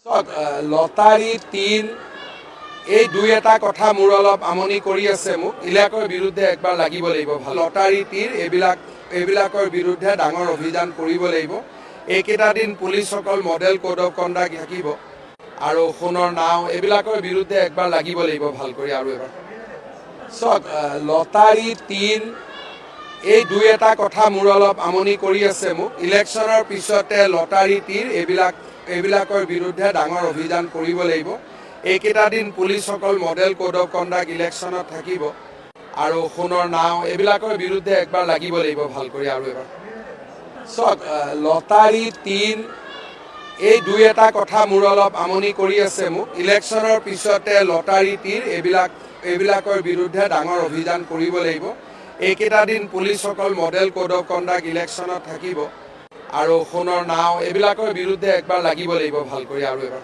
lottery তীৰ এই দুই এটা কথা মোৰ অলপ আমনি কৰি আছে মোক ইলাকৰ বিৰুদ্ধে একবাৰ লাগিব লাগিব ভাল লটাৰী তীৰ এইবিলাকৰ বিৰুদ্ধে ডাঙৰ অভিযান কৰিব লাগিব এইকেইটা দিন পুলিচসকল মডেল কোড অফ কণ্ডাক্ট থাকিব আৰু সোণৰ নাও এইবিলাকৰ বিৰুদ্ধে একবাৰ লাগিব লাগিব ভাল কৰি আৰু এবাৰ লটাৰী তীৰ এই দুই এটা কথা মোৰ অলপ আমনি কৰি আছে মোক ইলেকশ্যনৰ পিছতে লটাৰী তীৰ এইবিলাকৰ বিৰুদ্ধে ডাঙৰ অভিযান কৰিব লাগিব এইকেইটা দিন পুলিচসকল মডেল কোড অফ কণ্ডাক্ট ইলেকশ্যনত থাকিব আৰু সোণৰ নাও এইবিলাকৰ বিৰুদ্ধে একবাৰ লাগিব লাগিব ভাল কৰি আৰু এবাৰ লটাৰী তীৰ এই দুই এটা কথা মোৰ অলপ আমনি কৰি আছে মোক ইলেকশ্যনৰ পিছতে লটাৰী তীৰ এইবিলাকৰ বিৰুদ্ধে ডাঙৰ অভিযান কৰিব লাগিব এইকেইটা দিন পুলিচসকল মডেল কোড অফ কণ্ডাক্ট ইলেকশ্যনত থাকিব আৰু সোণৰ নাও এইবিলাকৰ বিৰুদ্ধে একবাৰ লাগিব লাগিব ভাল কৰি আৰু এবাৰ